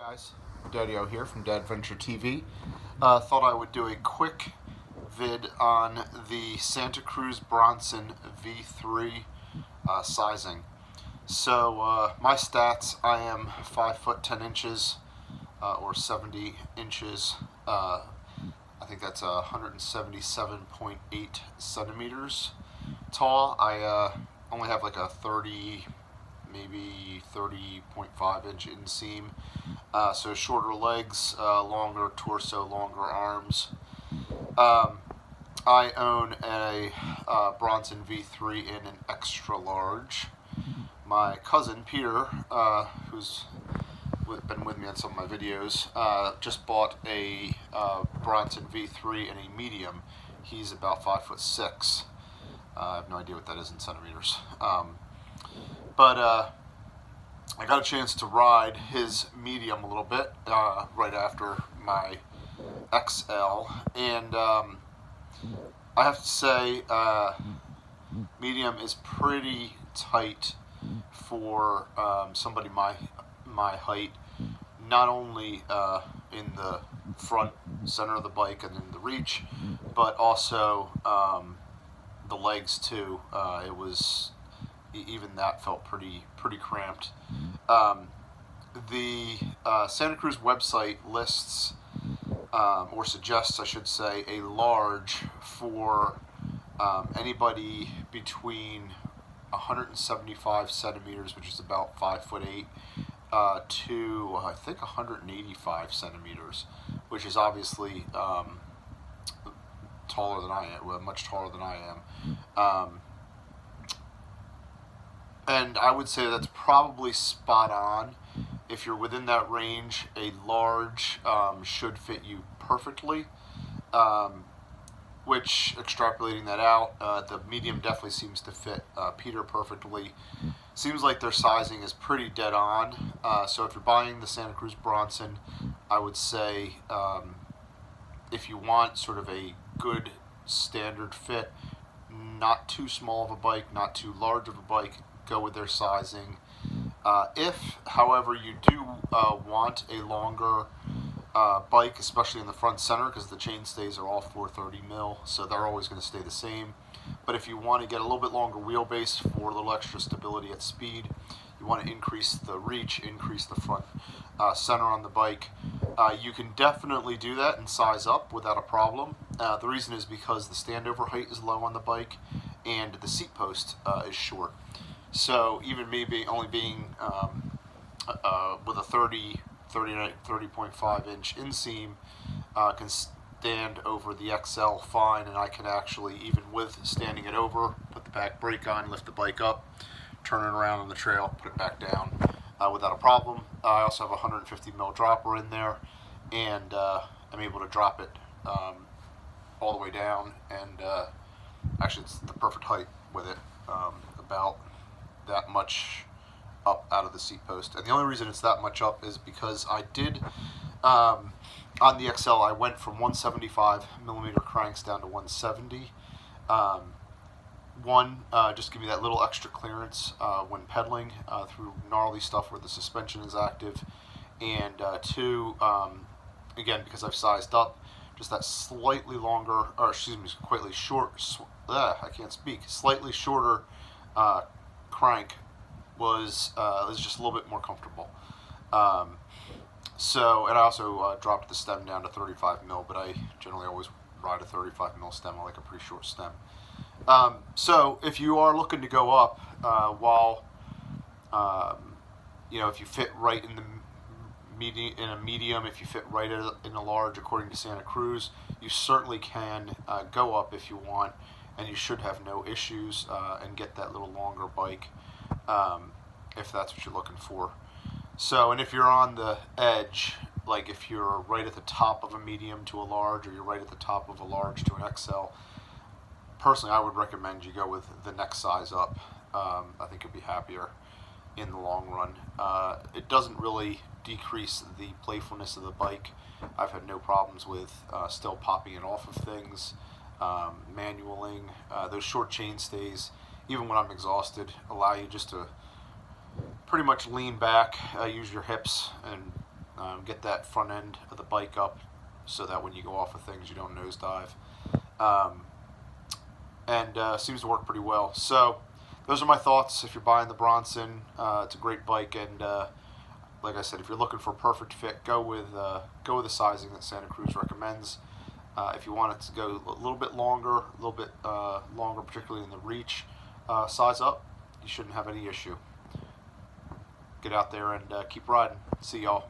Guys, Daddy-O here from Dadventure TV. Thought I would do a quick vid on the Santa Cruz Bronson V3 sizing. So my stats, I am 5 foot 10 inches or 70 inches. I think that's 177.8 centimeters tall. I only have like a 30, maybe 30.5 inch inseam. So shorter legs, longer torso, longer arms. I own a Bronson V3 in an extra large. My cousin Peter, who's been with me on some of my videos, just bought a Bronson V3 in a medium. He's about 5'6". I have no idea what that is in centimeters. But I got a chance to ride his medium a little bit right after my XL, and I have to say medium is pretty tight for somebody my height, not only in the front center of the bike and in the reach, but also the legs too. It was even that felt pretty cramped. The Santa Cruz website lists or suggests, I should say, a large for anybody between 175 centimeters, which is about 5'8", to I think 185 centimeters, which is obviously taller than I am, well, much taller than I am. And I would say that's probably spot on. If you're within that range, a large should fit you perfectly. Which, extrapolating that out, the medium definitely seems to fit Peter perfectly. Seems like their sizing is pretty dead on. So if you're buying the Santa Cruz Bronson, I would say if you want sort of a good standard fit, not too small of a bike, not too large of a bike, go with their sizing. If, however, you do want a longer bike, especially in the front center, because the chainstays are all 430 mil, so they're always going to stay the same. But if you want to get a little bit longer wheelbase for a little extra stability at speed, you want to increase the reach, increase the front center on the bike, you can definitely do that and size up without a problem. The reason is because the standover height is low on the bike and the seat post is short. So even me only being with a 30.5 inch inseam can stand over the XL fine, and I can actually, even with standing it over, put the back brake on, lift the bike up, turn it around on the trail, put it back down without a problem. I also have a 150 mil dropper in there, and I'm able to drop it all the way down, and actually it's the perfect height with it, about that much up out of the seat post. And the only reason it's that much up is because I did on the XL, I went from 175 millimeter cranks down to 170. Just give me that little extra clearance when pedaling through gnarly stuff where the suspension is active, and two, again, because I've sized up, just that slightly longer, or excuse me, slightly shorter crank was just a little bit more comfortable. So, and I also dropped the stem down to 35 mil, but I generally always ride a 35 mil stem. I like a pretty short stem. So if you are looking to go up, if you fit right in the medium, if you fit right in a large, according to Santa Cruz, you certainly can go up if you want, and you should have no issues and get that little longer bike if that's what you're looking for. So, and if you're on the edge, like if you're right at the top of a medium to a large, or you're right at the top of a large to an XL, personally I would recommend you go with the next size up. I think you'll be happier in the long run. It doesn't really decrease the playfulness of the bike. I've had no problems with still popping it off of things, manualing. Those short chain stays, even when I'm exhausted, allow you just to pretty much lean back, use your hips, and Get that front end of the bike up so that when you go off of things you don't nosedive. And seems to work pretty well. So those are my thoughts. If you're buying the Bronson, it's a great bike, and like I said, if you're looking for a perfect fit, go with the sizing that Santa Cruz recommends. If you want it to go a little bit longer, particularly in the reach, size up. You shouldn't have any issue. Get out there and keep riding. See y'all.